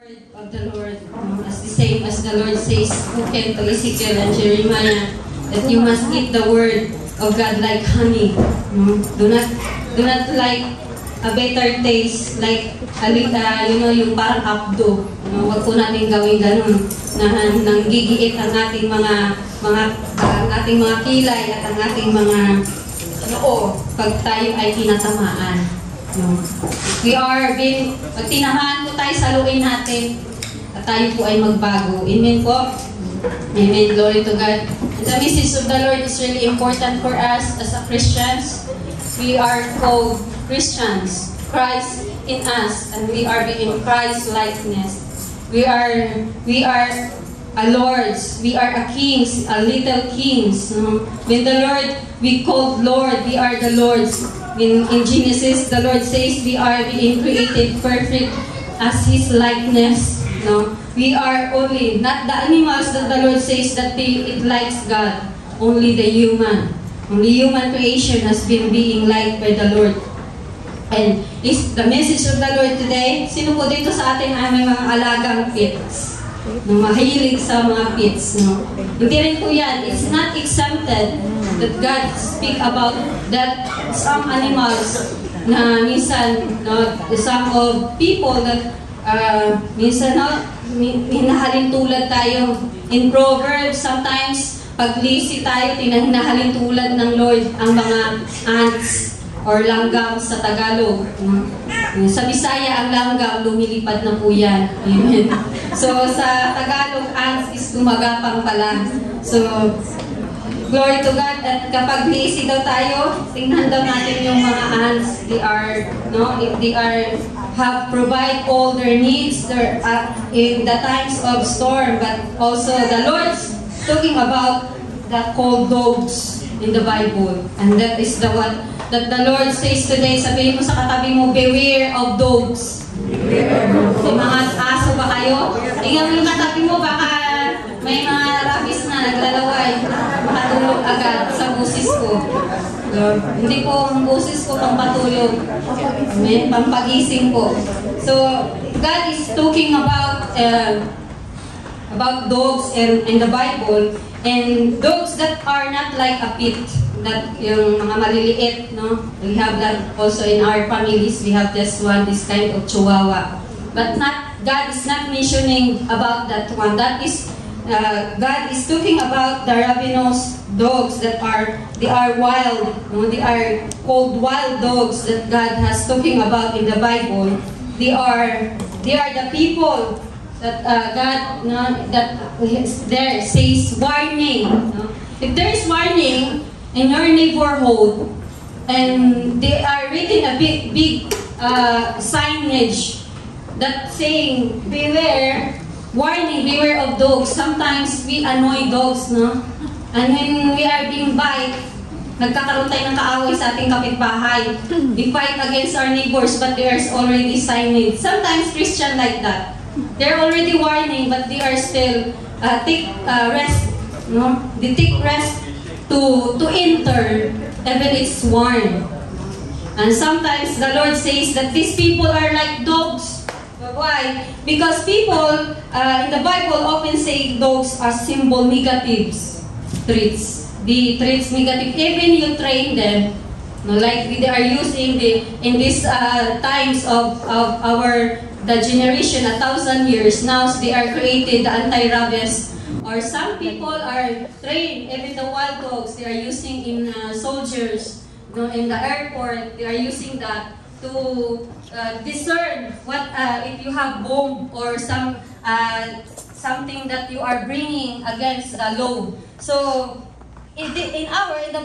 Of the Lord, as the same as the Lord says, spoken to Ezekiel and Jeremiah, that you must eat the word of God like honey. Do not like a better taste, like yung parang abdo. Wag po natin gawin ganun, na nanggigiit ang ating ating mga kilay at ang ating mga pag tayo ay tinatamaan. Pag tinamaan po tayo, saluin natin at tayo po ay magbago. Amen po. Amen. Glory to God. The message of the Lord is really important for us as a Christians. We are called Christians. Christ in us, and we are being Christ likeness. We are a lords. We are a kings, a little kings. When the Lord, we called Lord, we are the lords. In Genesis, the Lord says we are being created perfect as His likeness. We are only, not the animals that the Lord says that it likes God. Only the human. Only human creation has been being liked by the Lord. And is the message of the Lord today, sino po dito sa atin ay may mga alagang pets? Mahilig sa mga pets. Hindi rin po yan. It's not exempted that God speak about that some animals na minsan, some of people that minsan hinahalin tulad tayo. In Proverbs, sometimes pag lazy tayo, hinahalin tulad ng Lord ang mga ants or langgam sa Tagalog. Sa Bisaya, ang langgam, lumilipad na po yan. Amen. So, sa Tagalog, ants is gumagapang pala. So, glory to God. At kapag lazy daw tayo, tingnan daw natin yung mga ants. If they have provide all their needs in the times of storm. But also, the Lord's talking about the cold dogs in the Bible. And that is that the Lord says today. Sabihin mo sa katabi mo, beware of dogs. May mga aso ba kayo? Tingnan mo yung katabi mo, baka may mga rabies na naglalaway. Makatulog agad sa busis ko. Hindi po ang busis ko pampatulog. Amen? Pampagising po. So, God is talking about dogs in the Bible. And dogs that are not like a pet, that yung mga maliliit, we have that also in our families. We have this kind of chihuahua. But God is not mentioning about that one. That is, God is talking about the ravenous dogs that are wild. They are called wild dogs that God has talking about in the Bible. They are the people that God that there says warning. If there is warning in your neighborhood, and they are written a big signage that saying beware, warning, beware of dogs. Sometimes we annoy dogs, and when we are being bite, nagkakaroon tayo ng kaaway sa ating kapitbahay. We fight against our neighbors, but there's already signage. Sometimes Christian like that. They're already warning, but they are still take rest. They take rest to enter, even it's warned. And sometimes the Lord says that these people are like dogs. Why? Because people in the Bible often say dogs are symbol negatives traits. The traits negative. Even you train them, like they are using in these times of the generation 1,000 years now, they are created the anti-rabies. Or some people are trained, even the wild dogs, they are using in soldiers, in the airport, they are using that to discern what if you have bomb or something that you are bringing against the law. So in the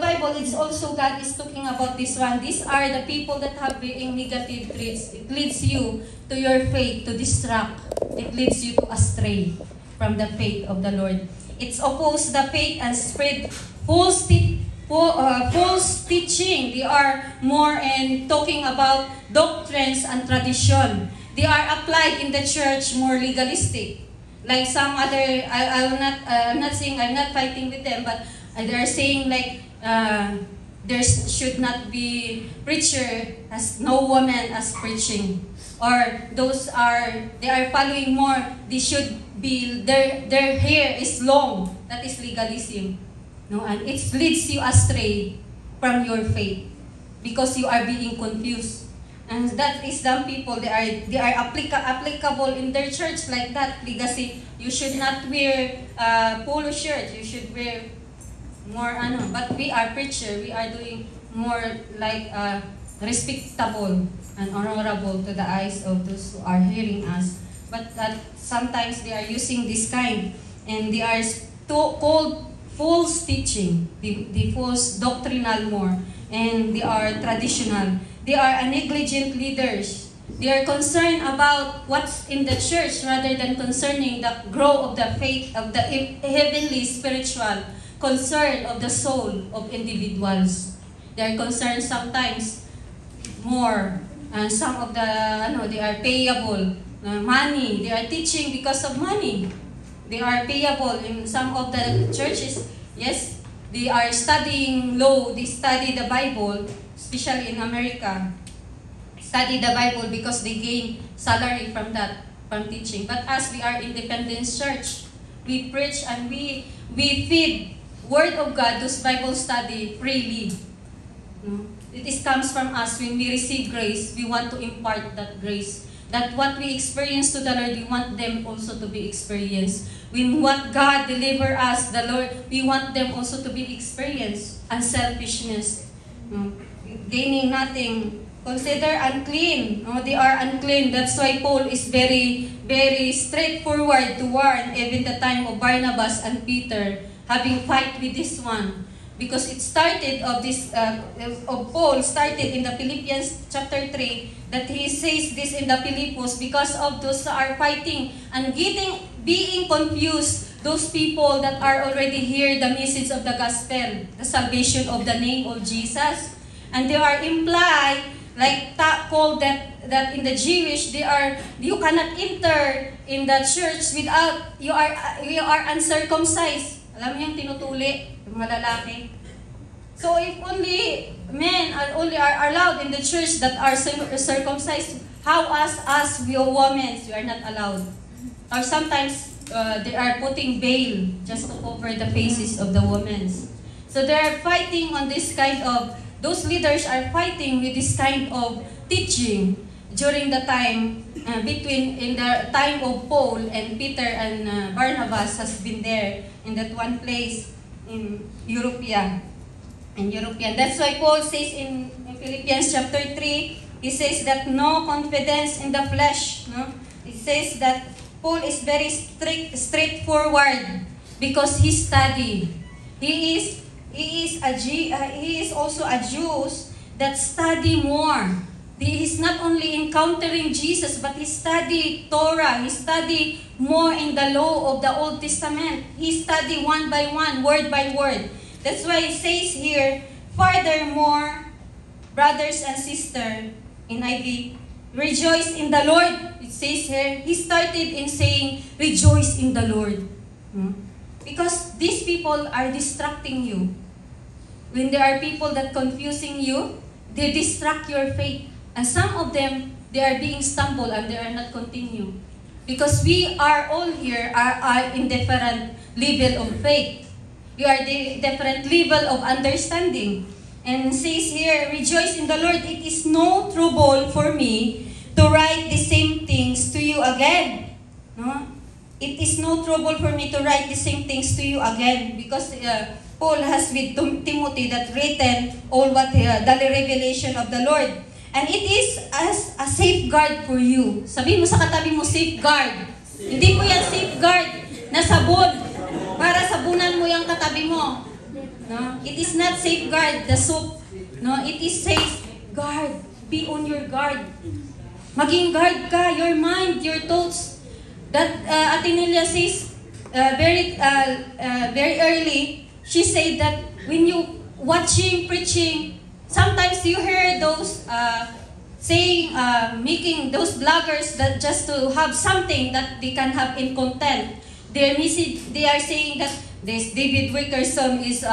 Bible, it's also God is talking about this one. These are the people that have being negative traits. It leads you to your faith to distract. It leads you to astray from the faith of the Lord. It's oppose the faith and spread false teaching. They are more in talking about doctrines and tradition. They are applied in the church more legalistic. Like some other, I'm not saying I'm not fighting with them, but they're saying like there should not be preacher as no woman as preaching. or they are following more, they should be, their hair is long. That is legalism. No? And it leads you astray from your faith because you are being confused. And that is some people, they are applicable in their church like that. Legacy, you should not wear polo shirt, you should wear more but we are preacher, we are doing more like respectable and honorable to the eyes of those who are hearing us. But that sometimes they are using this kind, and they are called false teaching, the false doctrinal more, and they are traditional. They are negligent leaders. They are concerned about what's in the church rather than concerning the growth of the faith, of the heavenly spiritual concern of the soul of individuals. They are concerned sometimes more, and some of the they are payable money. They are teaching because of money. They are payable in some of the churches. Yes, they are studying law. They study the Bible, especially in America. Study the Bible because they gain salary from that, from teaching. But as we are independent church, we preach and we feed Word of God, those Bible study freely. It comes from us. When we receive grace, we want to impart that grace. That what we experience to the Lord, we want them also to be experienced. We want God deliver us, the Lord, we want them also to be experienced. Unselfishness, gaining nothing. Consider unclean. They are unclean. That's why Paul is very, very straightforward to warn even the time of Barnabas and Peter having fight with this one. Because it started of Paul started in the Philippians chapter 3, that he says this in the Philippos because of those that are fighting and being confused, those people that are already hear the message of the gospel, the salvation of the name of Jesus. And they are implied, like called that in the Jewish, you cannot enter in the church without you are uncircumcised. Alam mo yung tinutuli, yung mga lalaki. So if only men are allowed in the church that are circumcised, how us we women, we are not allowed? Or sometimes they are putting veil just to cover the faces of the women. So they are fighting on this kind of, those leaders are fighting with this kind of teaching during the time in the time of Paul and Peter and Barnabas has been there in that one place in Europea. That's why Paul says in Philippians chapter 3, he says that no confidence in the flesh. No? It says that Paul is very straightforward because he studied. He is also a Jew that study more. He is not only encountering Jesus, but he studied Torah. He studied more in the law of the Old Testament. He studied one by one, word by word. That's why it says here, furthermore, brothers and sisters, in IV, rejoice in the Lord. It says here, he started in saying, rejoice in the Lord. Because these people are distracting you. When there are people that confusing you, they distract your faith. And some of them, they are being stumbled and they are not continue. Because we are all here are in different level of faith. We are the different level of understanding. And it says here, rejoice in the Lord. It is no trouble for me to write the same things to you again. No? It is no trouble for me to write the same things to you again. Because Paul has with Timothy that written all what the revelation of the Lord. And it is as a safeguard for you. Sabihin mo sa katabi mo, safeguard. Hindi po yan safeguard na sabon. Para sabunan mo yung katabi mo. No? It is not safeguard, the soap. No? It is safeguard. Be on your guard. Maging guard ka, your mind, your thoughts. That Atenilla says very early, she said that when you watching, preaching, sometimes you hear those making those bloggers that just to have something that they can have in content. Their message, they are saying that this David Wickerson is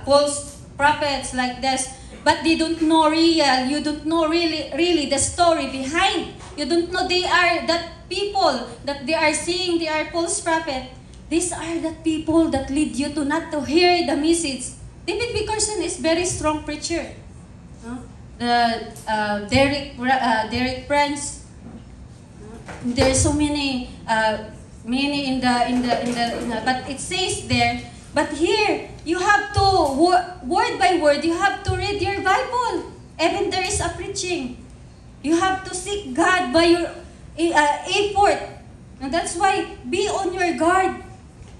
false prophets like this. but they don't know real. You don't know really the story behind. You don't know they are that people that they are seeing. They are false prophet. These are the people that lead you to not to hear the message. David Bickerson is very strong preacher. No? The Derek Prince. There's so many in the but it says there. But here you have to word by word. You have to read your Bible. Even there is a preaching. You have to seek God by your effort. And that's why be on your guard.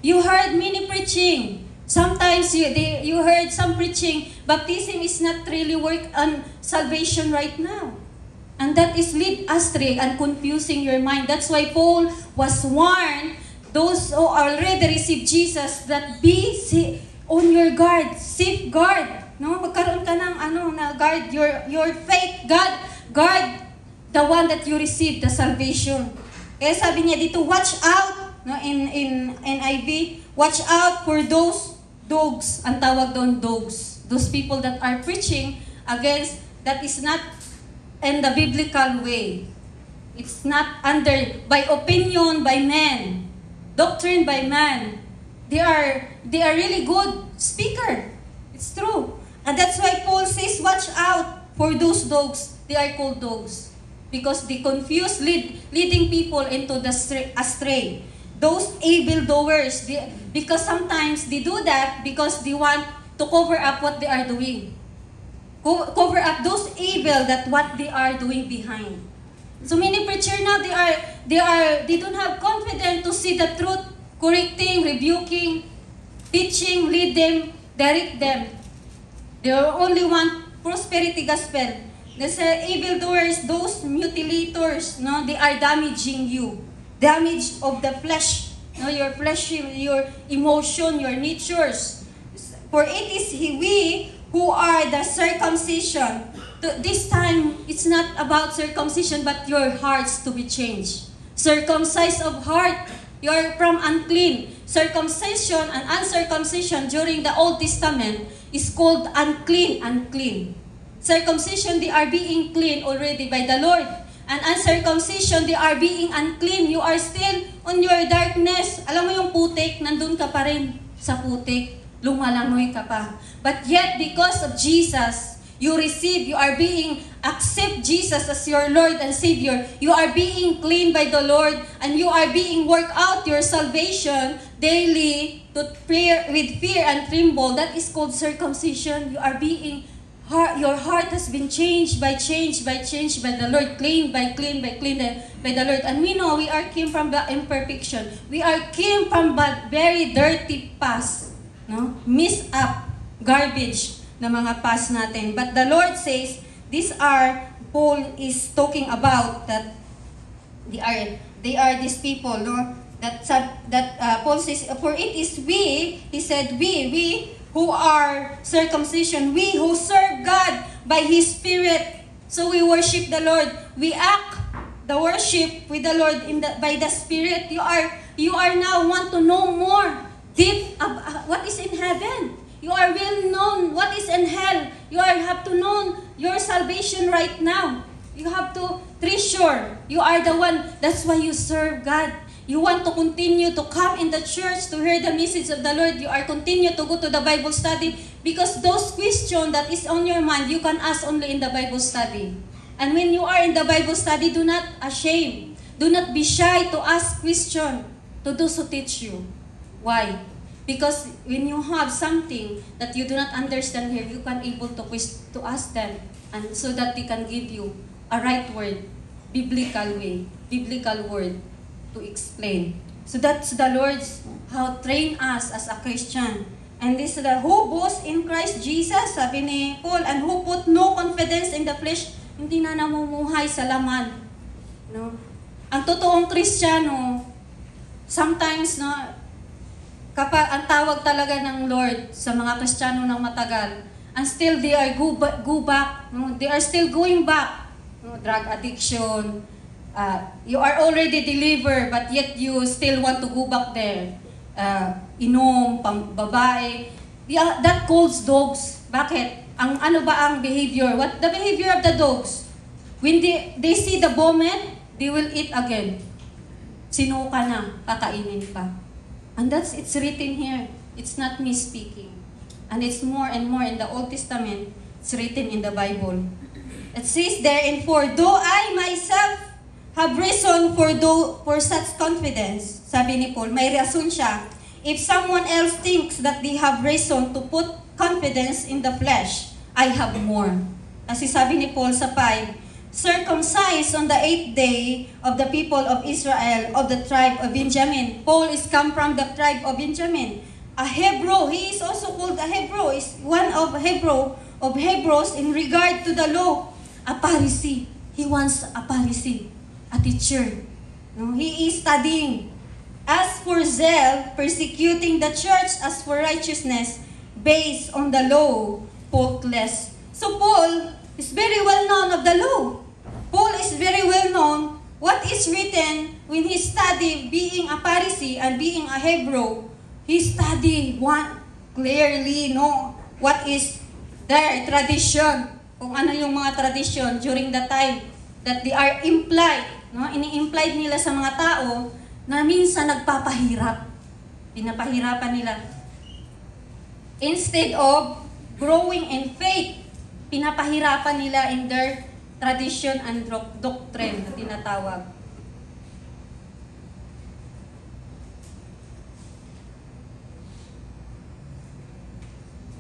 You heard many preaching. Sometimes you heard some preaching. Baptism is not really work on salvation right now. And that is lead astray and confusing your mind. That's why Paul was warned, those who already received Jesus, that be on your guard, safeguard. No, magkaroon ka ng na guard your faith. Guard the one that you received, the salvation. Kaya sabi niya dito, watch out. No, in NIV, watch out for those dogs. Ang tawag doon, dogs. Those people that are preaching against, that is not in the biblical way. It's not under, by opinion, by men. Doctrine by man. They are really good speaker. It's true. And that's why Paul says, watch out for those dogs. They are called dogs. Because they confuse, leading people into the astray. Those evil doers, because sometimes they do that because they want to cover up what they are doing. Cover up those evil that what they are doing behind. So many preachers now, they don't have confidence to see the truth, correcting, rebuking, teaching, lead them, direct them. They only want prosperity gospel. These evil doers, those mutilators, no, they are damaging you. Damage of the flesh, no, your flesh, your emotion, your natures. For it is we who are the circumcision. This time, it's not about circumcision, but your hearts to be changed. Circumcised of heart, you are from unclean. Circumcision and uncircumcision during the Old Testament is called unclean. Circumcision, they are being clean already by the Lord. And uncircumcision, they are being unclean. You are still on your darkness. Alam mo yung putik, nandun ka pa rin sa putik. Lumalangoy ka pa. But yet, because of Jesus, you are being, accept Jesus as your Lord and Savior. You are being clean by the Lord, and you are being work out your salvation daily with fear and tremble. That is called circumcision. You are being, your heart has been changed by the Lord, clean by the Lord. And we know we are came from the imperfection. We are came from the very dirty past, no? Messed up, garbage na mga past natin. But the Lord says, these are, Paul is talking about that they are these people, no? Paul says, for it is we, he said, we who are circumcision, we who serve God by His Spirit. So we worship the Lord. We act the worship with the Lord by the Spirit. You are now want to know more deep of what is in heaven. You are well known what is in hell. You have to know your salvation right now. You have to treasure. You are the one. That's why you serve God. You want to continue to come in the church to hear the message of the Lord. You are continue to go to the Bible study because those questions that is on your mind, you can ask only in the Bible study. And when you are in the Bible study, do not ashamed. Do not be shy to ask question to those who teach you. Why? Because when you have something that you do not understand here, you can able to ask them, and so that they can give you a right word, biblical way, biblical word to explain. So that's the Lord's how train us as a Christian. And this is the who boasts in Christ Jesus, sabi ni Paul, and who put no confidence in the flesh, hindi na namumuhay sa laman. No? Ang totoong Kristiyano, sometimes, no, kapag ang tawag talaga ng Lord sa mga Kristiyano ng matagal, and still they are go back, no? They are still going back, no? Drug addiction, you are already delivered, but yet you still want to go back there. Inom, babae, That calls dogs. Bakit? Ano ba ang behavior? What the behavior of the dogs? When they see the vomit, they will eat again. Sinuka na, kakainin pa. And it's written here. It's not me speaking. And it's more and more in the Old Testament. It's written in the Bible. It says there in 4, though I myself have reason for such confidence, sabi ni Paul, may rason siya. If someone else thinks that they have reason to put confidence in the flesh, I have more. Kasi sabi ni Paul sa 5, circumcised on the 8th day of the people of Israel of the tribe of Benjamin. Paul is come from the tribe of Benjamin. A Hebrew, he is also called a Hebrew, is one of Hebrews in regard to the law. A Pharisee. He wants a Pharisee, a teacher. No, he is studying. As for zeal, persecuting the church. As for righteousness, based on the law, faultless. So Paul is very well known of the law. Paul is very well known what is written when he studied being a Pharisee and being a Hebrew. He studied clearly what is their tradition. Kung ano yung mga tradition during the time that they are implied. No? Ini-implied nila sa mga tao na minsan nagpapahirap. Pinapahirapan nila. Instead of growing in faith, pinapahirapan nila in their tradition and doctrine na tinatawag.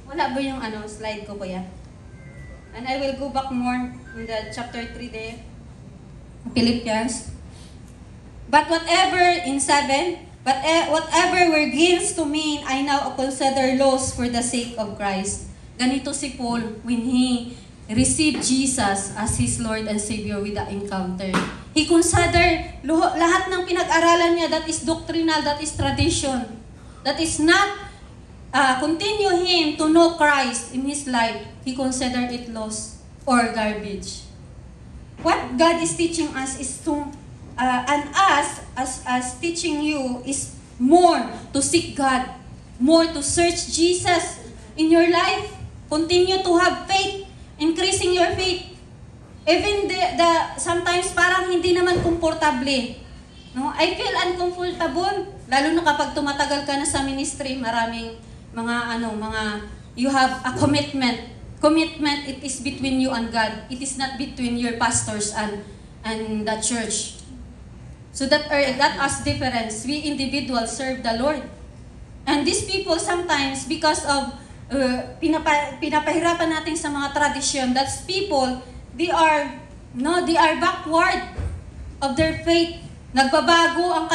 Wala ba yung slide ko, kuya? And I will go back more in the chapter 3 there. Philippians. But whatever in 7, whatever were gains to me, I now consider loss for the sake of Christ. Ganito si Paul when he received Jesus as his Lord and Savior with the encounter. He considered lahat ng pinag-aralan niya that is doctrinal, that is tradition, that is not continue him to know Christ in his life. He considered it loss or garbage. What God is teaching us is to, and us as teaching you is more to seek God, more to search Jesus in your life. Continue to have faith, increasing your faith. Even sometimes parang hindi naman komportable. No? I feel uncomfortable, lalo na kapag tumatagal ka na sa ministry, maraming you have a commitment. Commitment, it is between you and God. It is not between your pastors and the church. So that us difference. We individuals serve the Lord. And these people sometimes, because of pinapahirapan natin sa mga tradition, that's people, they are backward of their faith. Nagbabago ang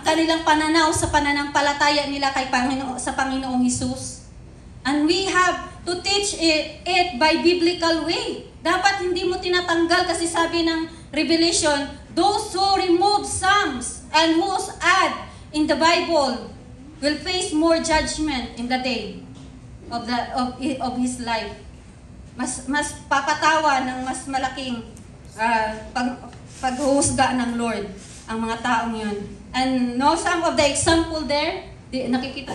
kanilang pananaw sa pananampalataya nila sa Panginoong Hesus. And we have to teach it by biblical way. Dapat hindi mo tinatanggal kasi sabi ng Revelation, those who remove psalms and who add in the Bible will face more judgment in the day of his life. Mas papatawa ng mas malaking paghuhusga ng Lord ang mga taong yun. And some of the example there, nakikita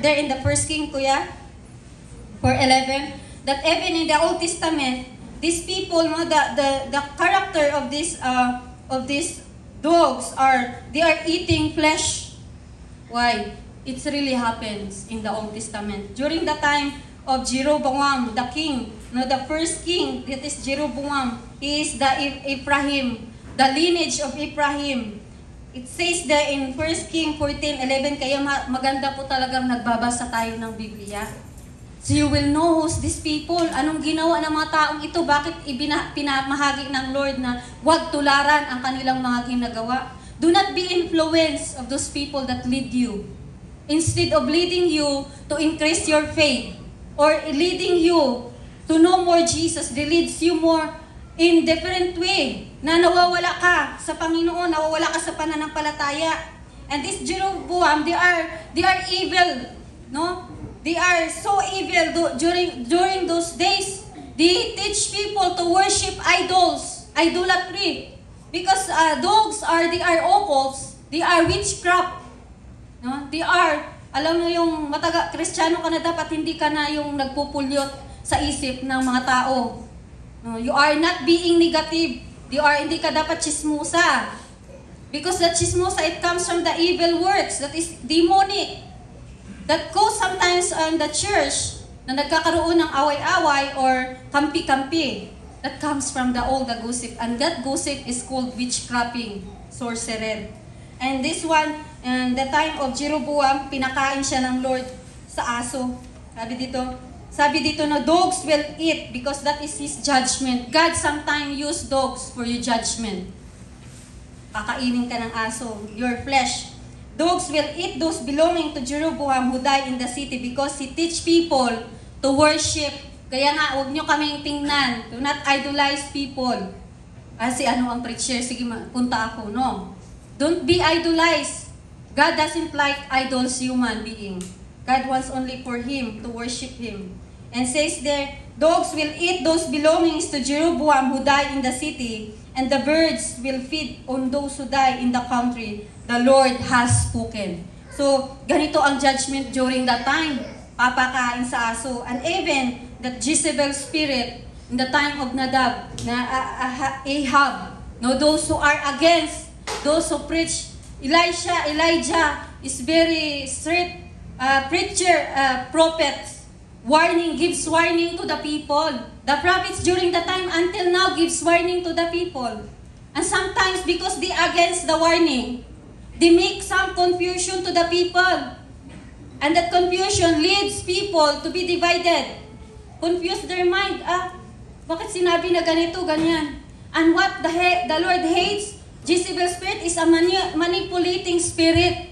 there in the First King, kuya, 4:11, that even in the Old Testament, these people, the character of these dogs they are eating flesh. Why? It really happens in the Old Testament. During the time of Jeroboam, the king, the first king, that is Jeroboam, he is the Ephraim, the lineage of Ephraim. It says there in 1 King 14:11, kaya maganda po talagang nagbabasa tayo ng Biblia. So you will know who's these people. Anong ginawa ng mga taong ito? Bakit pinamahagi ng Lord na huwag tularan ang kanilang mga ginagawa? Do not be influenced of those people that lead you. Instead of leading you to increase your faith or leading you to know more Jesus, they leads you more in different way. Na nawawala ka sa Panginoon, nawawala ka sa pananampalataya. And this Jeroboam, they are evil, no? They are so evil during those days. They teach people to worship idols, idolatry. Because dogs they are occults, they are witchcraft. No? They are Alam mo yung Kristiyano ka na, dapat hindi ka na yung nagpupulyot sa isip ng mga tao. No, you are not being negative. Hindi ka dapat chismosa. Because the chismosa, it comes from the evil works that is demonic. That goes sometimes on the church na nagkakaroon ng away-away or kampi-kampi. That comes from the gossip. And that gossip is called witchcrafting, sorcerer. And this one, in the time of Jeroboam, pinakain siya ng Lord sa aso. Sabi dito na dogs will eat because that is His judgment. God sometimes use dogs for your judgment. Kakainin ka ng aso, your flesh. Dogs will eat those belonging to Jeroboam who died in the city because he teach people to worship. Kaya nga, huwag nyo kaming tingnan. Do not idolize people. Kasi ano ang preacher? Sige, punta ako. No. Don't be idolized. God doesn't like idols, human being. God wants only for Him to worship Him. And says there, dogs will eat those belongings to Jeroboam who died in the city, and the birds will feed on those who die in the country. The Lord has spoken. So, ganito ang judgment during that time. Papakain sa aso. And even that Jezebel spirit in the time of Nadab, Ahab, those who are against, those who preach, Elijah is very strict preacher, prophet, gives warning to the people. The prophets during the time until now gives warning to the people. And sometimes because they against the warning, they make some confusion to the people. And that confusion leads people to be divided. Confuse their mind. Bakit sinabi na ganito, ganyan? And what the Lord hates, Jezebel spirit is a manipulating spirit.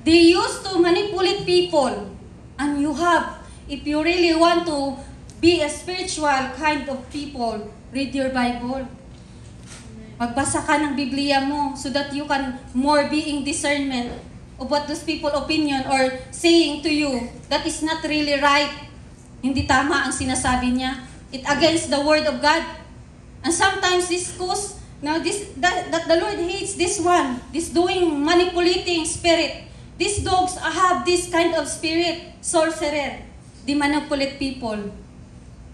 They used to manipulate people. And you have, if you really want to be a spiritual kind of people, read your Bible. Magbasa ka ng Biblia mo so that you can more being discernment of what those people opinion or saying to you that is not really right. Hindi tama ang sinasabi niya. It against the word of God. And sometimes this cause, that the Lord hates this one, this doing manipulating spirit. These dogs have this kind of spirit, sorcerer. They manipulate people.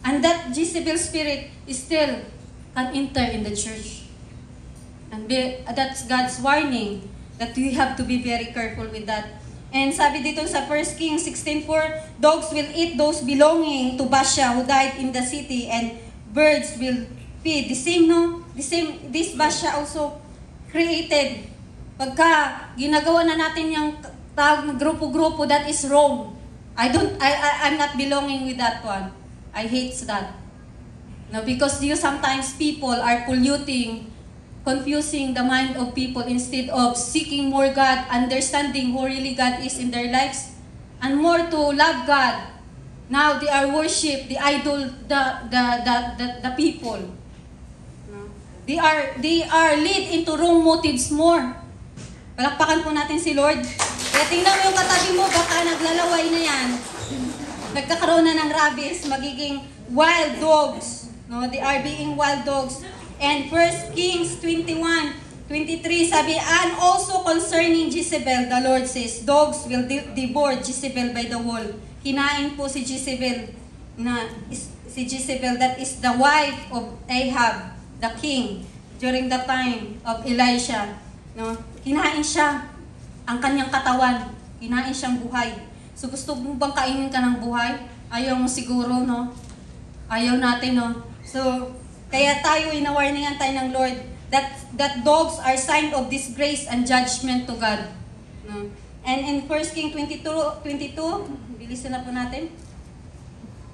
And that Jezebel spirit is still can enter in the church. And that's God's warning that we have to be very careful with that. And sabi dito sa 1 Kings 16:4, dogs will eat those belonging to Baasha who died in the city, and birds will feed. The same, this Baasha also created. Pagka ginagawa na natin yung tawag na grupo-grupo, that is wrong. I'm not belonging with that one. I hate that. No, because sometimes people are polluting, confusing the mind of people instead of seeking more God, understanding who really God is in their lives, and more to love God. Now they are worship the idol, the people. They are lead into wrong motives more. Palakpakan po natin si Lord. Kaya tingnan mo yung katabi mo, baka naglalaway na yan. Nagkakaroon na ng rabies, magiging wild dogs. No, they are being wild dogs. And 1 Kings 21:23 sabi, and also concerning Jezebel, the Lord says, dogs will devour Jezebel by the wall. Kinain po si Jezebel, that is the wife of Ahab, the king, during the time of Elisha. No? Kinain siya, ang kanyang katawan, kinain siyang buhay. So gusto mo bang kainin ka ng buhay? Ayaw mo siguro, no? Ayaw natin, no? So, kaya tayo ina-warningan tayo ng Lord that dogs are sign of disgrace and judgment to God. No? And in 1 Kings 22, bilisan na po natin.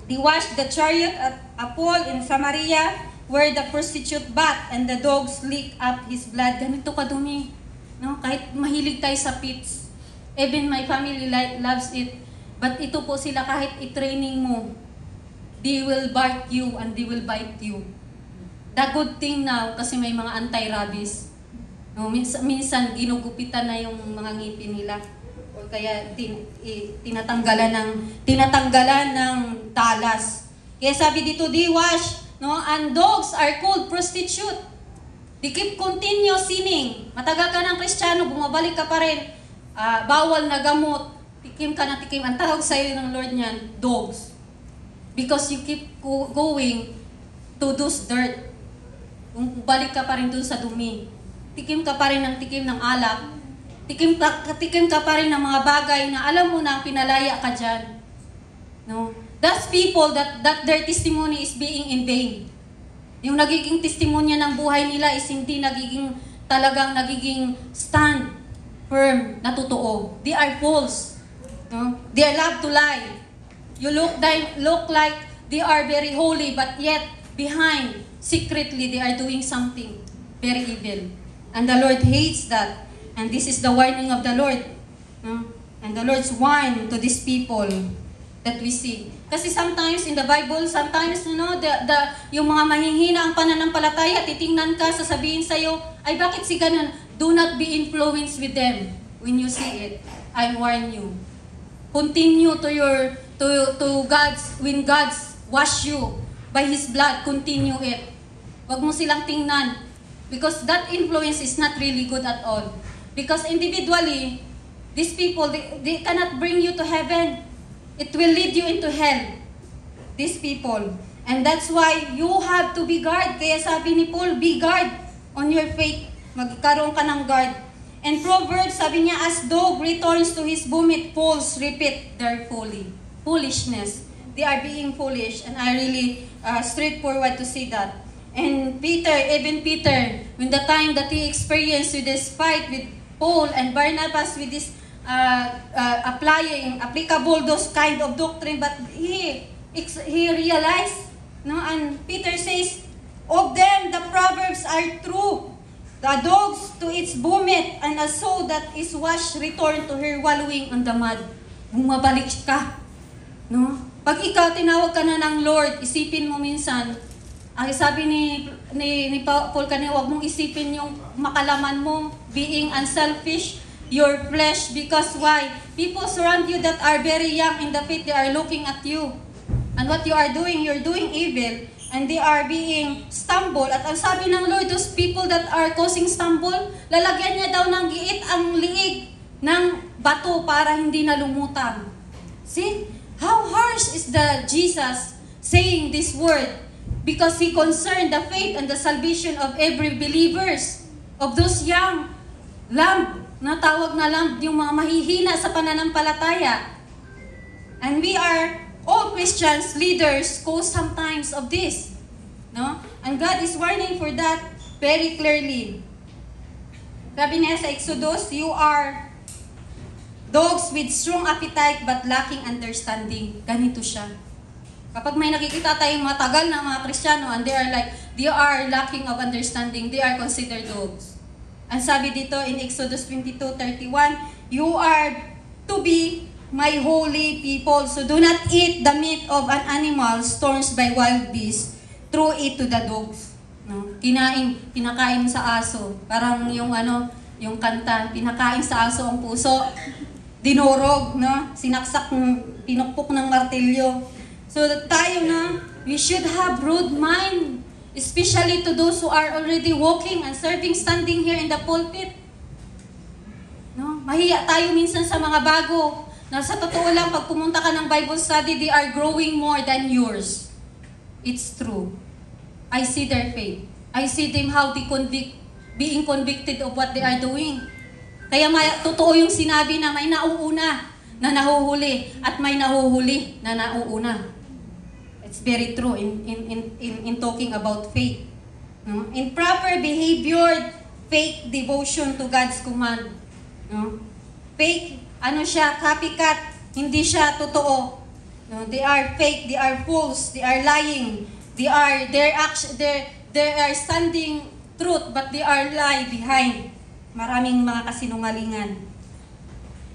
They washed the chariot at a pool in Samaria where the prostitute bathed and the dogs licked up his blood. Ganito kadumi. No? Kahit mahilig tayo sa pits. Even my family loves it. But ito po sila, kahit i-training mo, they will bark you and they will bite you. The good thing now, kasi may mga anti-rabies. No, minsan ginugupitan na yung mga ngipin nila. O kaya tinatanggalan ng talas. Kaya sabi dito, they wash, no? And dogs are called prostitute. They keep continue sinning. Matagal ka ng Kristiyano, bumabalik ka pa rin. Bawal na gamot. Tikim ka na tikim. Ang tawag sa'yo ng Lord niyan, dogs. Because you keep going to those dirt. Balik ka pa rin dun sa dumi. Tikim ka pa rin ng tikim ng alak. Tikim ka pa rin ng mga bagay na alam mo na pinalaya ka dyan. No? That's people that their testimony is being in vain. Yung nagiging testimonya ng buhay nila is hindi talagang nagiging stand firm na totoo. They are false. No? They are love to lie. You look like they are very holy, but yet behind, secretly, they are doing something very evil. And the Lord hates that. And this is the warning of the Lord. No? And the Lord's warn to these people that we see. Kasi sometimes in the Bible, sometimes yung mga mahihina ang pananampalataya, titingnan ka, sasabihin sa'yo, ay bakit si ganun? Do not be influenced with them when you see it. I warn you. Continue to God's, when God's wash you by His blood, continue it. Wag mo silang tingnan. Because that influence is not really good at all. Because individually, these people, they cannot bring you to heaven. It will lead you into hell. These people. And that's why you have to be guard. Kaya sabi ni Paul, be guard on your faith. Magkaroon ka ng guard. And Proverbs, sabi niya, as dog returns to his vomit, fools repeat their foolishness. They are being foolish. And I really straightforward to say that. And even Peter, when the time that he experienced with this fight with Paul and Barnabas with this applicable those kind of doctrine, but he realized, no, and Peter says, of them the proverbs are true. The dogs to its vomit, and a soul that is washed return to her wallowing on the mud. Bumabalik ka. No? Pag ikaw tinawag ka na ng Lord, isipin mo minsan, ang sabi ni Paul kanina, huwag mong isipin yung makalaman mo, being unselfish, your flesh, because why? People surround you that are very young in the faith, they are looking at you. And what you are doing, you're doing evil, and they are being stumble. At ang sabi ng Lord, those people that are causing stumble, lalagyan niya daw ng giit ang liig ng bato para hindi na lumutang. See? How harsh is the Jesus saying this word? Because He concerned the faith and the salvation of every believers, of those young lamb, na tawag na lamb, yung mga mahihina sa pananampalataya. And we are, all Christians, leaders, cause sometimes of this. No? And God is warning for that very clearly. Sabi niya sa Exodus, you are dogs with strong appetite but lacking understanding. Ganito siya. Kapag may nakikita tayong matagal na mga Kristiyano and they are lacking of understanding, they are considered dogs. And sabi dito in Exodus 22:31, you are to be my holy people, so do not eat the meat of an animal torn by wild beasts, throw it to the dogs. No? Pinakain sa aso. Parang yung kanta, pinakain sa aso ang puso. Dinurog, no? Sinaksak, pinukpok ng martilyo. So tayo we should have broad mind, especially to those who are already walking and serving, standing here in the pulpit. No? Mahiya tayo minsan sa mga bago, na sa totoo lang, pag pumunta ka ng Bible study, they are growing more than yours. It's true. I see their faith. I see them how they being convicted of what they are doing. Kaya totoo yung sinabi na may nauuna na nahuhuli at may nahuhuli na nauuna. It's very true in talking about faith. No? In proper behavior, fake devotion to God's command. No? Fake, siya, copycat, hindi siya totoo. No? They are fake, they are false, they are lying. They are standing truth, but they are lie behind. Maraming mga kasinungalingan.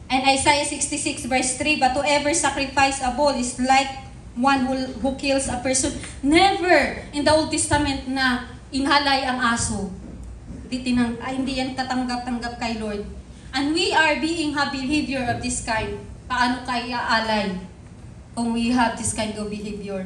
And Isaiah 66 verse 3, but whoever sacrifice a bull is like one who kills a person. Never in the Old Testament na inhalay ang aso. Hindi yan katanggap-tanggap kay Lord. And we are being have behavior of this kind. Paano kaya alay kung we have this kind of behavior?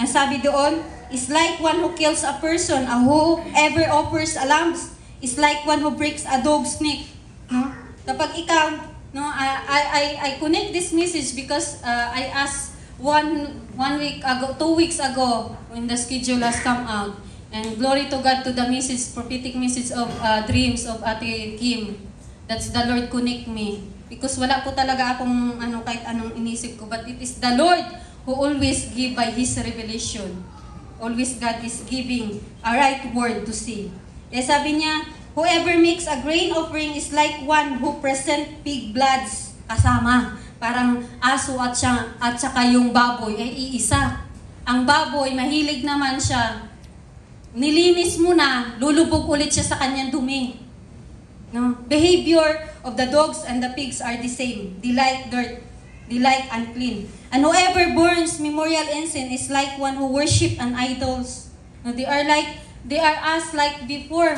Ang sabi doon, is like one who kills a person. Whoever offers a lamb is like one who breaks a dog's neck. No? Kapag ikaw, No, I connect this message because I asked one week ago, 2 weeks ago, when the schedule has come out. And glory to God to the message, prophetic message of dreams of Ate Kim. That's the Lord connect me. Because wala po talaga akong kahit anong inisip ko. But it is the Lord who always give by His revelation. Always God is giving a right word to see. Eh sabi niya, whoever makes a grain offering is like one who present pig bloods kasama. Parang aso at saka yung baboy ay iisa. Ang baboy, mahilig naman siya. Nilinis mo na, lulubog ulit siya sa kanyang dumi. No? Behavior of the dogs and the pigs are the same. They like dirt. They like unclean. And whoever burns memorial incense is like one who worship an idols. No, they are us like before.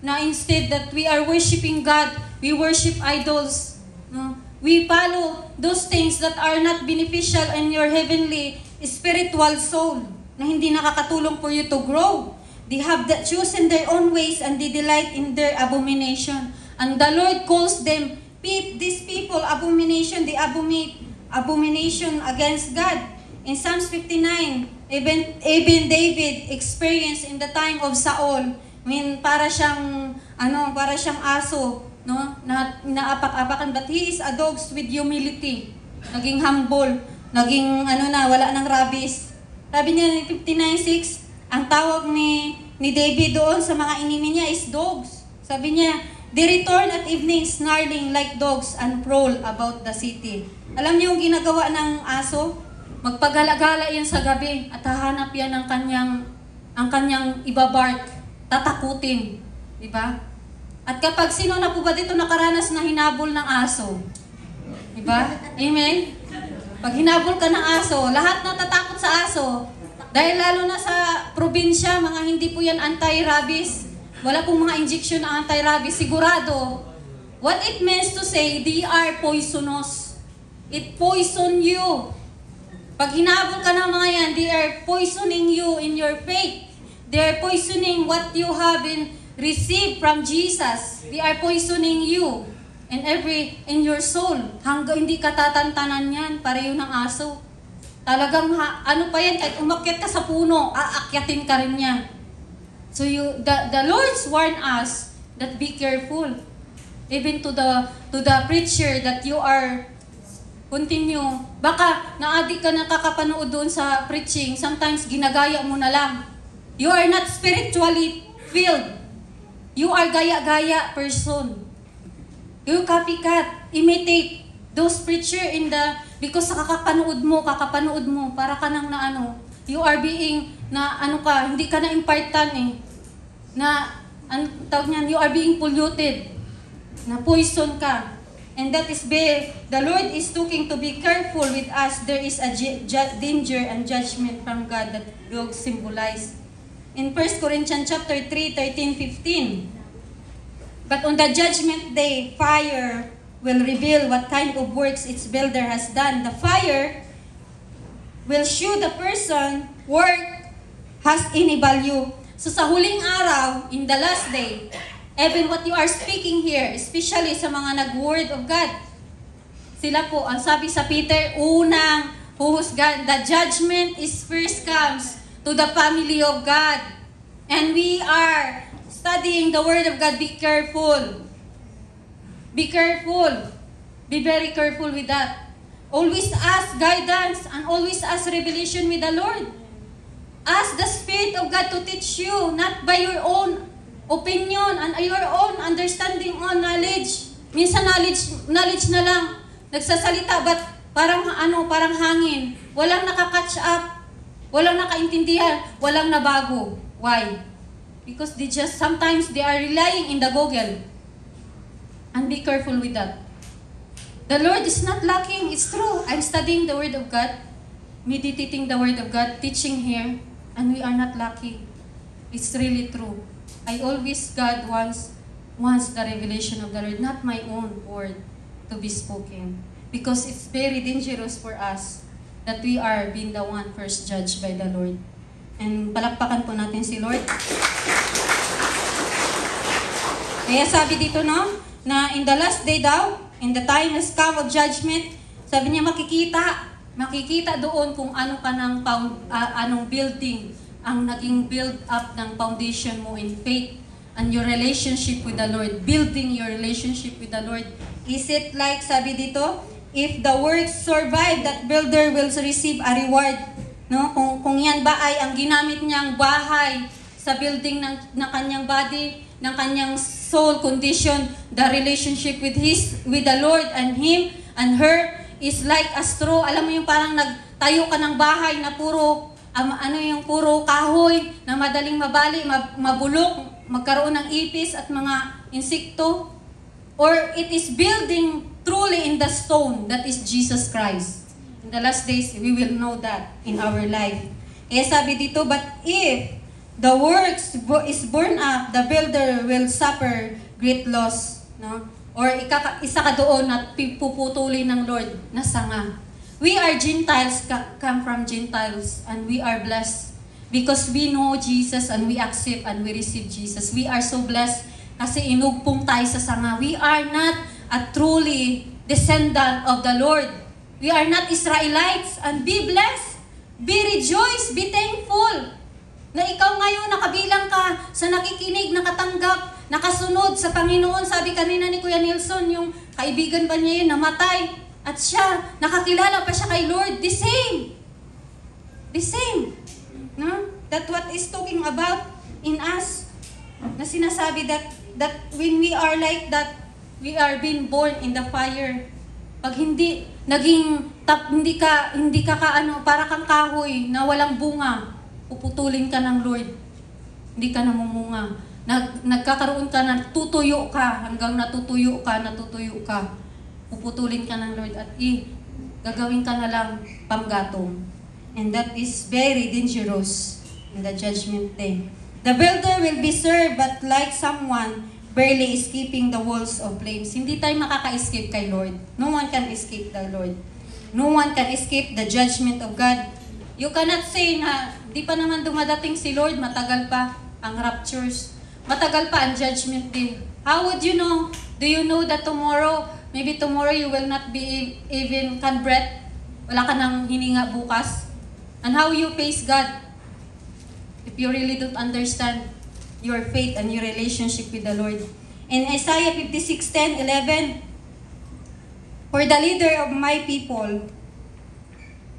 Na instead that we are worshiping God, we worship idols. No? We follow those things that are not beneficial in your heavenly spiritual soul, na hindi nakakatulong for you to grow. They have chosen their own ways and they delight in their abomination. And the Lord calls them, these people, abomination, they abomination against God. In Psalms 59, even David experienced in the time of Saul, para siyang aso, no? Naapak-apakan, but he is a dog with humility. Naging humble, naging wala ng rabies. Sabi niya in 59:6, ang tawag ni David doon sa mga inimi niya is dogs. Sabi niya, they return at evening snarling like dogs and prowl about the city. Alam niyo yung ginagawa ng aso? Magpagala-gala yan sa gabi at hahanap yan ang kanyang ibabark, tatakutin. Diba? At kapag sino na po ba dito nakaranas na hinabol ng aso? Diba? Amen? Pag hinabol ka ng aso, lahat na tatakot sa aso. Dahil lalo na sa probinsya, mga hindi po yan anti-rabies. Wala pong mga injection na anti-rabies. Sigurado, what it means to say, they are poisonous. It poison you. Pag hinabol ka ng mga yan, they are poisoning you in your faith. They are poisoning what you have received from Jesus. They are poisoning you in your soul. Hanggang hindi ka tatantanan yan, pareho ng aso. Talagang pa yan, kahit umakyat ka sa puno, aakyatin ka rin yan. So the Lord's warned us that be careful. Even to the preacher that you are continue. Baka naadik ka na kakapanood doon sa preaching, sometimes ginagaya mo na lang. You are not spiritually filled. You are gaya-gaya person. You copycat, imitate those preacher because sa kakapanood mo, para ka nang you are being hindi ka na impartan tawag niyan, you are being polluted, na poison ka. And that is the Lord is looking to be careful with us. There is a danger and judgment from God that dogs symbolize. In 1 Corinthians chapter 3, 13, 15. But on the judgment day, fire will reveal what kind of works its builder has done. The fire will show the person work has any value. So sa huling araw, in the last day, even what you are speaking here, especially sa mga nag-word of God, sila po, ang sabi sa Peter, unang huhusgan. The judgment is first comes to the family of God. And we are studying the Word of God. Be careful. Be careful. Be very careful with that. Always ask guidance and always ask revelation with the Lord. Ask the Spirit of God to teach you, not by your own opinion and your own understanding on knowledge. Minsan knowledge na lang. Nagsasalita, but parang hangin. Walang nakakatch up. Walang nakaintindihan. Walang nabago. Why? Because sometimes they are relying in the Google. And be careful with that. The Lord is not lacking. It's true. I'm studying the Word of God, meditating the Word of God, teaching here, and we are not lacking. It's really true. God wants the revelation of the Lord, not my own word to be spoken. Because it's very dangerous for us that we are being the one first judged by the Lord. And palakpakan po natin si Lord. Kaya sabi dito, no, na in the last day daw, And the time has come of judgment. Sabi niya, makikita doon kung ano ka ng anong building ang naging build up ng foundation mo in faith and your relationship with the Lord. Building your relationship with the Lord. Is it like, sabi dito, if the works survive, that builder will receive a reward. No? Kung yan ba ay ang ginamit niyang bahay sa building ng kanyang body, ng kanyang soul condition, the relationship with the Lord and him and her is like a straw. Alam mo yung parang nagtayo ka ng bahay na puro puro kahoy na madaling mabali, mabulok, magkaroon ng ipis at mga insekto. Or it is building truly in the stone, that is Jesus Christ. In the last days, we will know that in our life. Sabi dito, but if the works is burned up, the builder will suffer great loss. No? Or isa ka doon at puputulin ng Lord na sanga. We are Gentiles, come from Gentiles, and we are blessed because we know Jesus and we accept and we receive Jesus. We are so blessed kasi inugpong tayo sa sanga. We are not a truly descendant of the Lord. We are not Israelites, and be blessed, be rejoiced, be thankful na ikaw ngayon nakabilang ka sa nakikinig, nakatanggap, nakasunod sa Panginoon. Sabi kanina ni Kuya Nelson, yung kaibigan ba niya yun, namatay. At siya, nakakilala pa siya kay Lord. The same. The same. No? That what is talking about in us. Na sinasabi that when we are like that, we are being born in the fire. Pag hindi, hindi ka para kang kahoy na walang bunga, puputulin ka ng Lord. Hindi ka namumunga. Nagkakaroon ka na tutuyo ka hanggang natutuyo ka. Puputulin ka ng Lord at gagawin ka na lang panggatong. And that is very dangerous in the judgment day. The builder will be served but like someone barely escaping the walls of flames. Hindi tayo makaka-escape kay Lord. No one can escape the Lord. No one can escape the judgment of God. You cannot say na di pa naman dumadating si Lord, matagal pa ang raptures. Matagal pa ang judgment day. How would you know? Do you know that maybe tomorrow you will not be even can breath? Wala ka nang hininga bukas. And how you face God? If you really don't understand your faith and your relationship with the Lord. In Isaiah 56:10-11, for the leader of my people,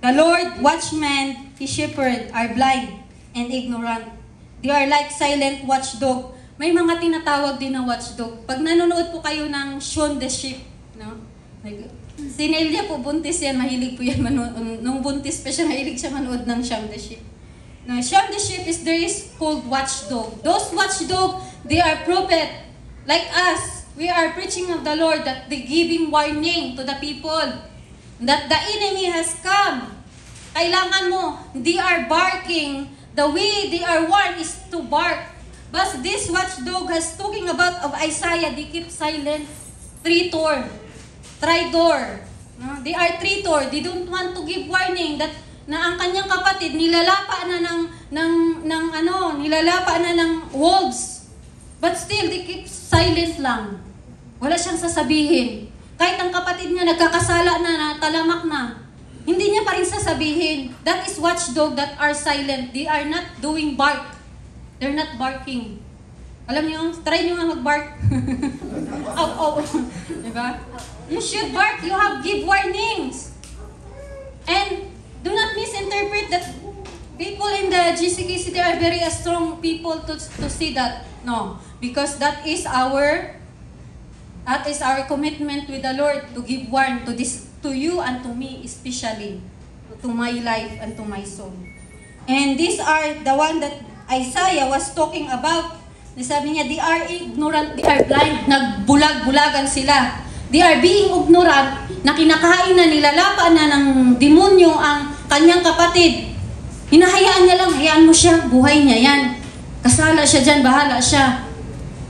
the Lord, watchman, his shepherd, are blind and ignorant. They are like silent watchdog. May mga tinatawag din na watchdog. Pag nanonood po kayo ng Shaun the Sheep, no? Si Nelia po, buntis yan, mahilig po yan manood. Nung buntis pa siya, mahilig siya manood ng Shaun the Sheep. Now, Shaun the Sheep there is called watchdog. Those watchdog, they are prophet. Like us, we are preaching of the Lord that they giving warning to the people that the enemy has come. Kailangan mo, they are barking. The way they are warned is to bark. But this watchdog has talking about of Isaiah, they keep silent. Traitor. No? They are traitor. They don't want to give warning that na ang kanyang kapatid nilalapa na ng wolves. But still, they keep silent lang. Wala siyang sasabihin. Kahit ang kapatid niya nagkakasala na, talamak na, hindi niya pa rin sasabihin. That is watchdog that are silent. They are not doing bark. They're not barking. Alam niyo, try niyo nga mag-bark. Diba? You should bark. You have give warnings. And do not misinterpret that people in the GCKC, they are very strong people to see that. No. Because that is our commitment with the Lord to give warn to you and to me especially, to my life and to my soul. And these are the one that Isaiah was talking about. Sabi niya, they are ignorant, they are blind, nagbulag-bulagan sila. They are being ignorant, na kinakain na, nilalapa na ng demonyo ang kanyang kapatid. Hinahayaan niya lang, hayaan mo siya, buhay niya yan. Kasala siya dyan, bahala siya.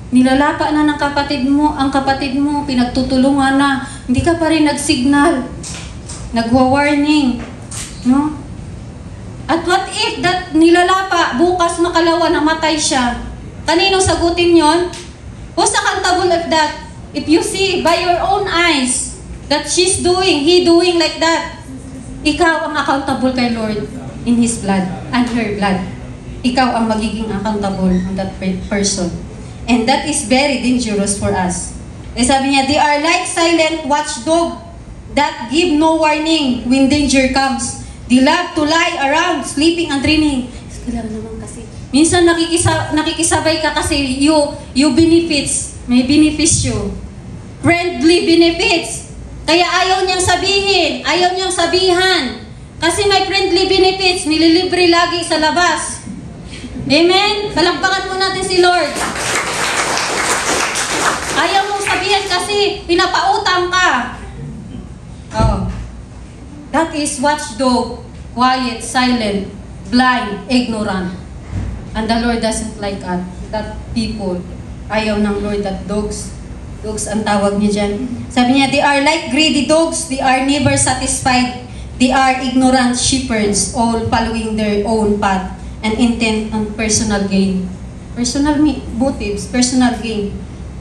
Nilalapa na ng kapatid mo, ang kapatid mo, pinagtutulungan na, hindi ka pa rin nag-signal, nagwa-warning. No? At what if that nilalapa, bukas makalawa, namatay siya? Kanino sagutin yon? Who's accountable of that? if you see by your own eyes that he doing like that, ikaw ang accountable kay Lord in His blood and her blood. Ikaw ang magiging accountable on that person. And that is very dangerous for us. Eh, sabi niya, they are like silent watchdog that give no warning when danger comes. They love to lie around, sleeping and dreaming. Kailangan naman kasi. Minsan nakikisabay ka kasi you benefits, may benepisyo. Friendly benefits. Kaya ayaw niyang sabihin, ayaw niyang sabihan. Kasi may friendly benefits, nililibre lagi sa labas. Amen? Palakpakan mo natin si Lord. Ayaw mong sabihin kasi pinapautang ka. Oh. That is watchdog, quiet, silent, blind, ignorant. And the Lord doesn't like that people. Ayaw ng Lord that dogs. Dogs ang tawag niya dyan. Sabi niya, they are like greedy dogs. They are never satisfied. They are ignorant shepherds, all following their own path and intent on personal gain. Personal motives, personal gain.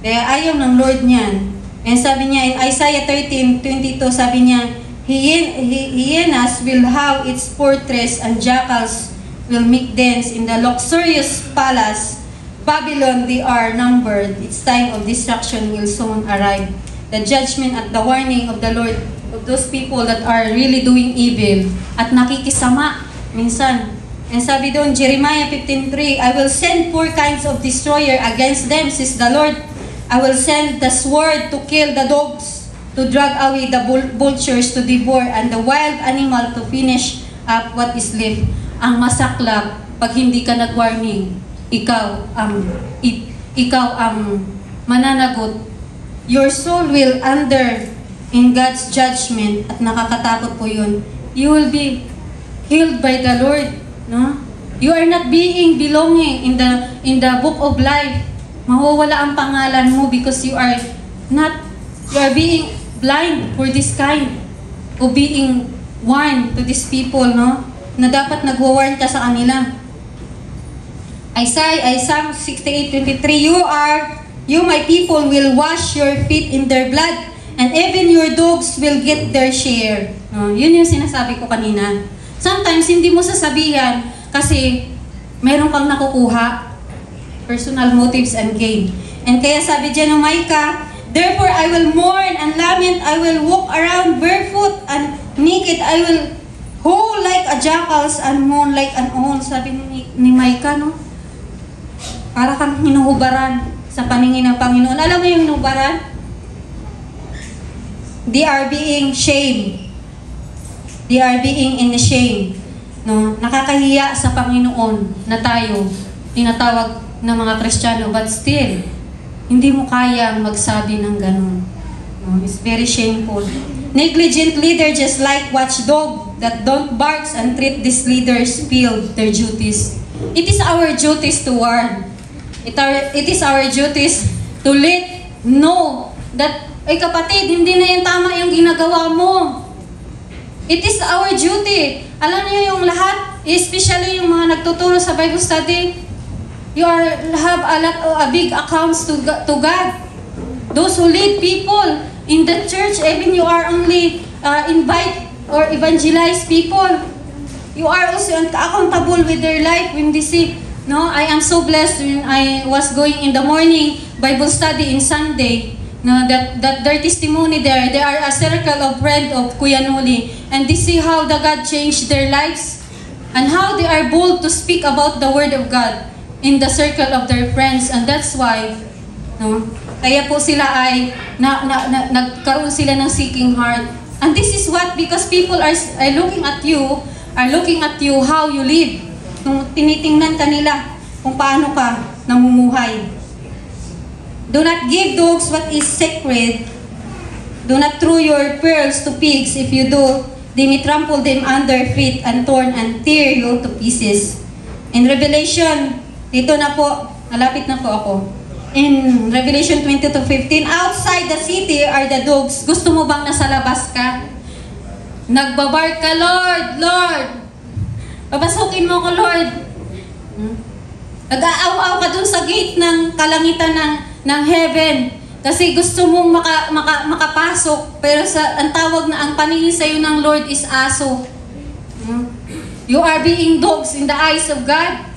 Kaya ayaw ng Lord niyan. And sabi niya in Isaiah 13:22, sabi niya, hyenas will have its fortress and jackals will make dens in the luxurious palace. Babylon, they are numbered. Its time of destruction will soon arrive. The judgment at the warning of the Lord of those people that are really doing evil at nakikisama minsan. And sabi doon, Jeremiah 15:3, I will send 4 kinds of destroyer against them, says the Lord. I will send the sword to kill the dogs, to drag away the vultures to devour, and the wild animal to finish up what is left. Ang masaklap, pag hindi ka nag-warning, ikaw ang mananagot. Your soul will under in God's judgment at nakakatakot po yun. You will be killed by the Lord, no? You are not belonging in the book of life. Mawawala ang pangalan mo because you are being blind for this kind of being warned to these people, no? Na dapat nagwa-warn ka sa kanila. Psalm 68:23, you my people will wash your feet in their blood, and even your dogs will get their share. Yun yung sinasabi ko kanina. Sometimes hindi mo sasabihan kasi meron kang nakukuha. Personal motives and gain. And kaya sabi dyan ng Micah, therefore I will mourn and lament, I will walk around barefoot and naked, I will howl like a jackals and mourn like an owl. Sabi ni Micah, no? Para kang hinuhubaran sa paningin ng Panginoon. Alam mo yung hinuhubaran? They are being shamed. They are being in shame. No? Nakakahiya sa Panginoon na tayo, tinatawag na mga Kristiyano, but still, hindi mo kayang magsabi ng ganun. No? It's very shameful. Negligent leader just like watchdog that don't bark and treat these leaders fail their duties. It is our duties to warn. It is our duties to let know that, ay kapatid, hindi na yan tama yung ginagawa mo. It is our duty. Alam niyo yung lahat, especially yung mga nagtuturo sa Bible study, you have a big accounts to God. Those who lead people in the church, even you are only invite or evangelize people, you are also accountable with their life when they say, no, I am so blessed when I was going in the morning Bible study in Sunday. No, that their testimony there, they are a circle of friends of Kuya Noli, and they see how the God changed their lives and how they are bold to speak about the Word of God in the circle of their friends, and that's why, no, kaya po sila ay nagkaroon sila ng seeking heart. And this is what, because people are looking at you how you live. Kung tinitingnan ka nila kung paano ka namumuhay. Do not give dogs what is sacred. Do not throw your pearls to pigs. If you do, they may trample them under feet and torn and tear you to pieces. In Revelation, dito na po, malapit na po ako. In Revelation 20:15, outside the city are the dogs. Gusto mo bang nasa labas ka? Nagbabark ka, Lord, Lord. Papasukin mo ko, Lord. Nag-aaw-aw ka dun sa gate ng kalangitan ng heaven. Kasi gusto mong makapasok, pero ang tawag na ang paningin sa iyo ng Lord is aso. You are being dogs in the eyes of God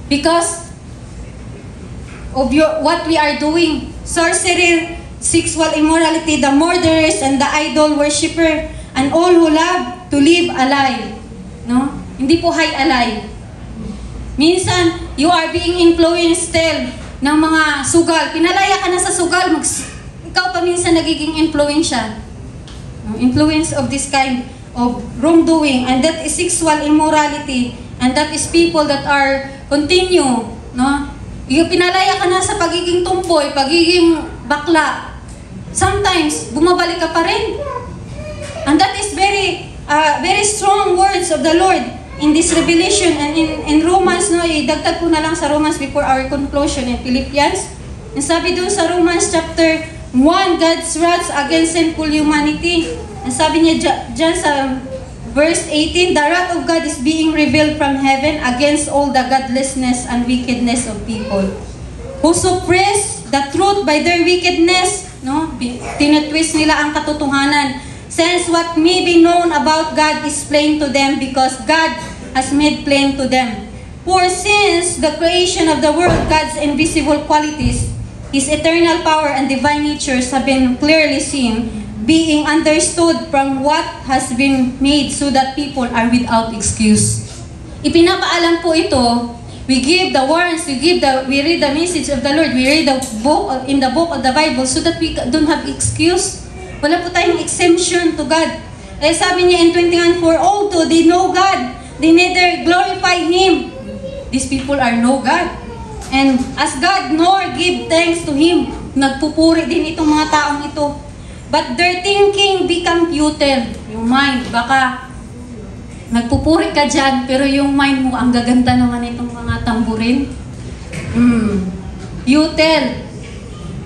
because of what we are doing. Sorcery, sexual immorality, the murderers, and the idol worshipper, and all who love to live a lie. No? Hindi po high alay. Minsan, you are being influenced still ng mga sugal. Pinalaya ka na sa sugal, ikaw pa minsan nagiging influensya. Influence of this kind of wrongdoing, and that is sexual immorality, and that is people that are continue, no? Yung pinalaya ka na sa pagiging tumboy, pagiging bakla. Sometimes, bumabalik ka pa rin. And that is very strong words of the Lord in this revelation. And in Romans, no, idagtag ko na lang sa Romans before our conclusion in Philippians. And sabi doon sa Romans chapter 1, God's wrath against sinful humanity. And sabi niya dyan sa verse 18, the wrath of God is being revealed from heaven against all the godlessness and wickedness of people who suppress the truth by their wickedness. No? Tinatwist nila ang katotohanan. Since what may be known about God is plain to them because God has made plain to them. For since the creation of the world, God's invisible qualities, His eternal power and divine natures have been clearly seen, being understood from what has been made so that people are without excuse. Ipinapaalam po ito. We give the warrants, we read the message of the Lord, we read the book in the book of the Bible so that we don't have excuse. Wala po tayong exemption to God. Eh sabi niya in 21:4, although they know God, they neither glorify Him. These people are no God. And as God nor give thanks to Him. Nagpupuri din itong mga taong ito. But their thinking become futile. Yung mind, baka nagpupuri ka dyan, pero yung mind mo, ang gaganda naman itong mga tamburin. Futile.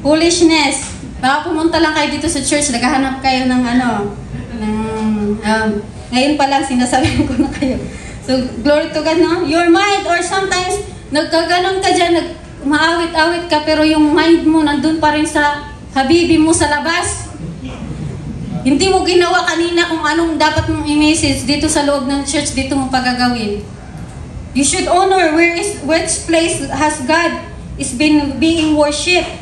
Foolishness. Baka pumunta lang kayo dito sa church, naghahanap kayo ng ngayon pa lang sinasabihan ko na kayo. So, glory to God, no? Your mind, or sometimes, nagkaganon ka dyan, maawit-awit ka, pero yung mind mo nandun pa rin sa habibi mo sa labas. Hindi mo ginawa kanina kung anong dapat mong i-message dito sa loob ng church, dito mo pagagawin. You should honor which place has God is being worshipped.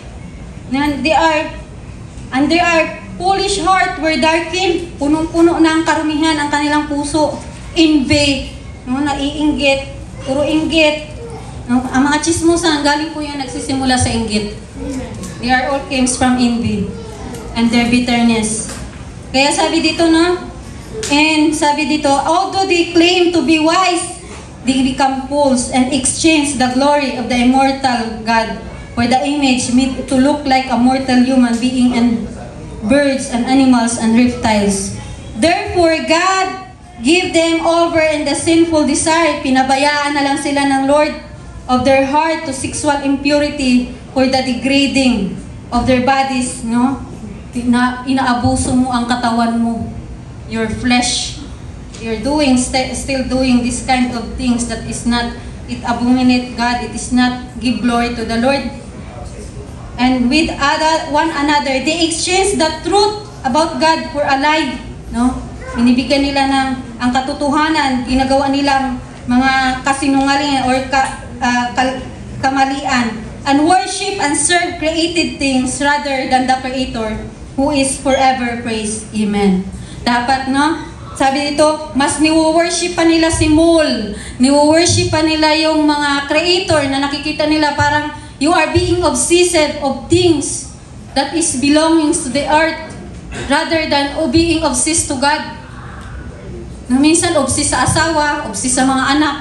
And they are foolish heart were darkened. Punong-puno na ang karumihan ang kanilang puso. Envy, no, naiinggit, puro inggit. No, ang mga chismosa, galing po yan nagsisimula sa inggit. They are all comes from envy and their bitterness. Kaya sabi dito, no? And sabi dito, although they claim to be wise, they become fools and exchange the glory of the immortal God for the image made to look like a mortal human being and birds and animals and reptiles. Therefore, God give them over in the sinful desire. Pinabayaan na lang sila ng Lord of their heart to sexual impurity for the degrading of their bodies, no? Inaabuso mo ang katawan mo, your flesh. You're doing, still doing this kind of things that is not, it abominate God, it is not give glory to the Lord. And with one another, they exchange the truth about God for a lie, no? Binibigyan nila ng ang katotohanan, ginagawa nilang mga kasinungalingan or kamalian, and worship and serve created things rather than the Creator who is forever praised. Amen. Dapat, no? Sabi dito, mas niwo-worship pa nila si Mul. Niwo-worship pa nila yung mga creator na nakikita nila parang you are being obsessed of things that is belonging to the earth rather than being obsessed to God. Na minsan, obsessed sa asawa, obsessed sa mga anak,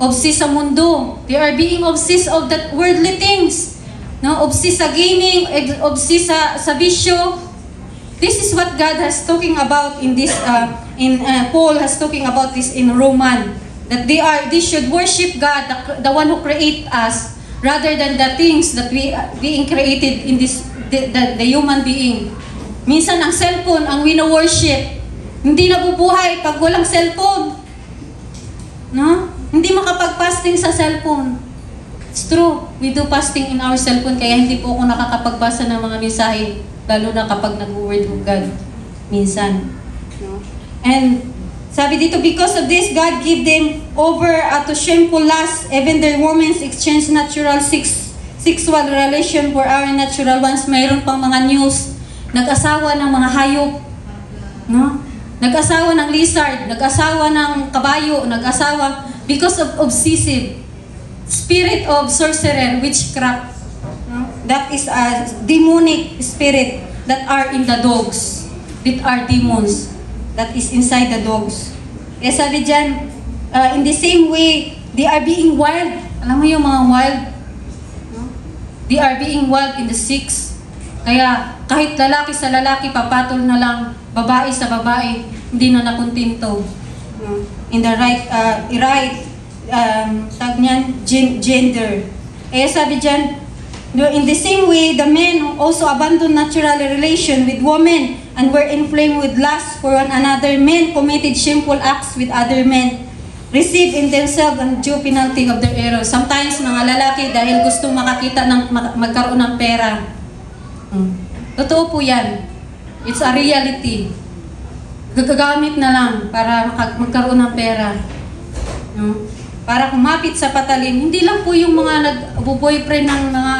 obsessed sa mundo. They are being obsessed of that worldly things. No? Obsessed sa gaming, obsessed sa bisyo. This is what God has talking about in this, Paul has talking about this in Roman. That they should worship God, the one who create us, rather than the things that we being created in this, the human being. Minsan ang cellphone, ang wino-worship, hindi nabubuhay pag walang cellphone. No? Hindi makapag-fasting sa cellphone. It's true. We do fasting in our cellphone, kaya hindi po ako nakakapagbasa ng mga mensahe, lalo na kapag nag-word of God minsan. No? And sabi dito, because of this, God gave them over to shameful lust. Even their women exchange natural sexual relation for our natural ones. Mayroon pang mga news, nag-asawa ng mga hayop, no? Nag-asawa ng lizard, nag-asawa ng kabayo, nag-asawa because of obsessive spirit of sorcerer, witchcraft. No? That is a demonic spirit that are in the dogs. That are demons that is inside the dogs. Kaya sabi dyan, in the same way, they are being wild. Alam mo yung mga wild? No? They are being wild in the six. Kaya kahit lalaki sa lalaki, papatol na lang, babae sa babae, hindi na nakuntinto. No? In the tag niyan, gender. Kaya sabi dyan, in the same way, the men also abandoned natural relation with women and were inflamed with lust for one another. Men committed shameful acts with other men, received in themselves the due penalty of their error. Sometimes, mga lalaki, dahil gusto makakita ng magkaroon ng pera. Totoo po yan. It's a reality. Gagagamit na lang para magkaroon ng pera. Para kumapit sa patalim. Hindi lang po yung mga nag-boyfriend ng mga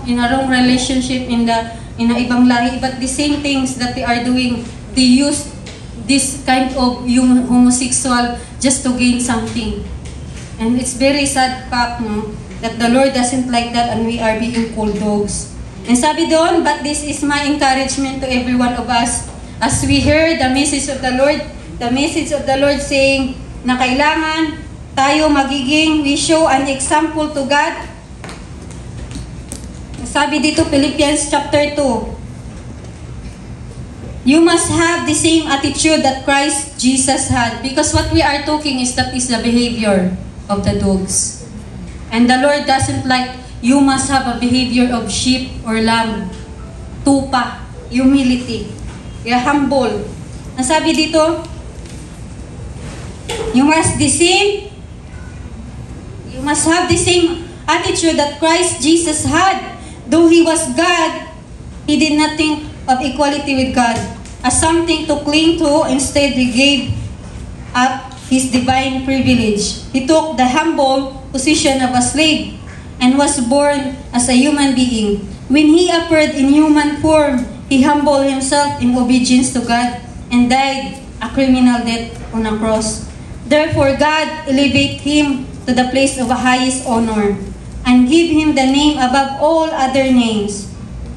in a wrong relationship in a ibang lahi, but the same things that they are doing, they use this kind of yung homosexual just to gain something. And it's very sad fact, no, that the Lord doesn't like that and we are being called dogs. And sabi doon, but this is my encouragement to every one of us as we hear the message of the Lord saying na kailangan tayo we show an example to God. Sabi dito, Philippians chapter 2, you must have the same attitude that Christ Jesus had. Because what we are talking is that is the behavior of the dogs. And the Lord doesn't like you must have a behavior of sheep or lamb. Tupa, humility, humble. Ang sabi dito, you must have the same attitude that Christ Jesus had. Though He was God, He did not think of equality with God as something to cling to. Instead, He gave up His divine privilege. He took the humble position of a slave and was born as a human being. When He appeared in human form, He humbled Himself in obedience to God and died a criminal death on a cross. Therefore, God elevated Him to the place of highest honor and give Him the name above all other names,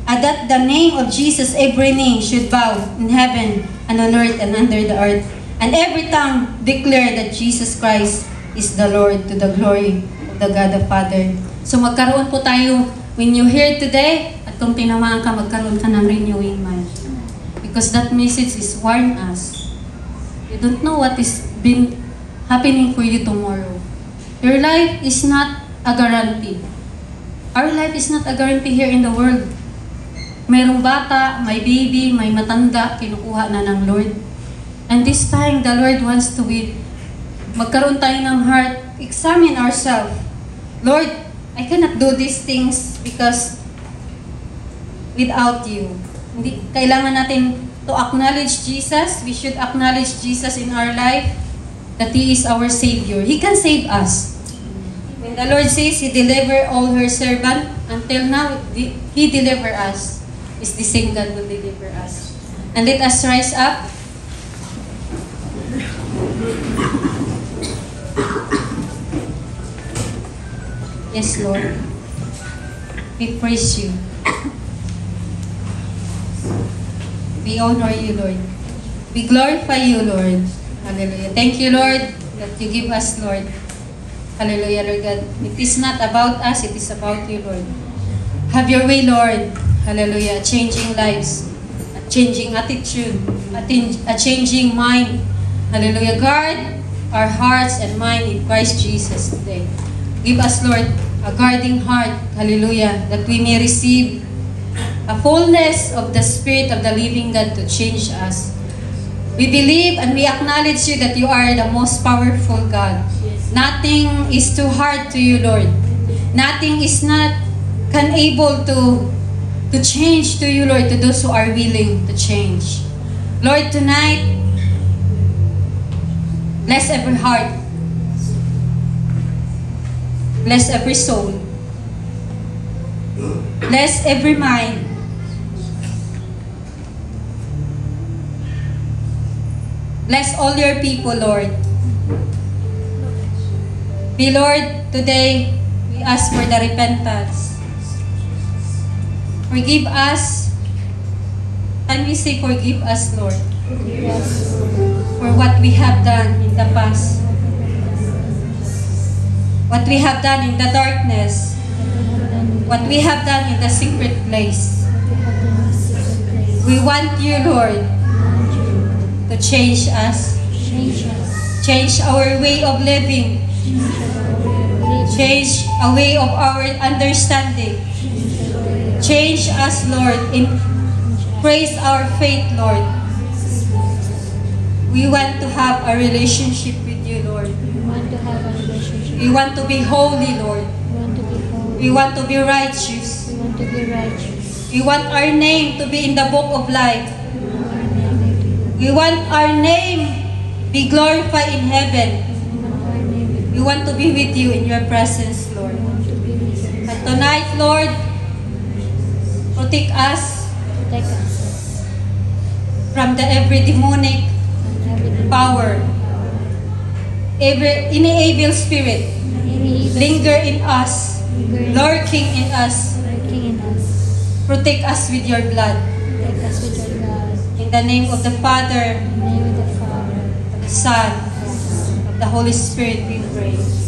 that the name of Jesus every knee should bow in heaven and on earth and under the earth, and every tongue declare that Jesus Christ is the Lord, to the glory of the God the Father. So magkaroon po tayo, when you hear today, at kung tinamaan ka, magkaroon ka ng renewing mind. Because that message is warn us. You don't know what is been happening for you tomorrow. Your life is not a guarantee. Our life is not a guarantee here in the world. Mayroong bata, may baby, may matanda, kinukuha na ng Lord. And this time, the Lord wants to magkaroon tayo ng heart, examine ourselves. Lord, I cannot do these things because without you. Hindi, kailangan natin to acknowledge Jesus. We should acknowledge Jesus in our life, that He is our Savior. He can save us. When the Lord says He delivered all her servant, until now, He delivered us. It's the same God will deliver us. And let us rise up. Yes, Lord. We praise You. We honor You, Lord. We glorify You, Lord. Hallelujah. Thank You, Lord, that You give us, Lord. Hallelujah, Lord God. It is not about us, it is about You, Lord. Have Your way, Lord. Hallelujah. Changing lives, a changing attitude, a changing mind. Hallelujah. Guard our hearts and mind in Christ Jesus today. Give us, Lord, a guarding heart. Hallelujah. That we may receive a fullness of the Spirit of the living God to change us. We believe and we acknowledge You that You are the most powerful God. Nothing is too hard to You, Lord. Nothing is not can able to change to you, Lord, to those who are willing to change. Lord, tonight, bless every heart. Bless every soul. Bless every mind. Bless all your people, Lord. Be Lord, today we ask for the repentance. Forgive us. And we say, forgive us, Lord, for what we have done in the past. What we have done in the darkness. What we have done in the secret place. We want you, Lord, to change us. Change our way of living. Change a way of our understanding. Change us, Lord, increase our faith, Lord. We want to have a relationship with you, Lord. We want to be holy, Lord. We want to be righteous. We want our name to be in the book of life. We want our name be glorified in heaven. We want to be with you in your presence, Lord. And tonight, Lord, protect us from the every demonic power, any evil spirit linger in us, lurking in us. Protect us with your blood. In the name of the Father, of the Son, of the Holy Spirit, we pray.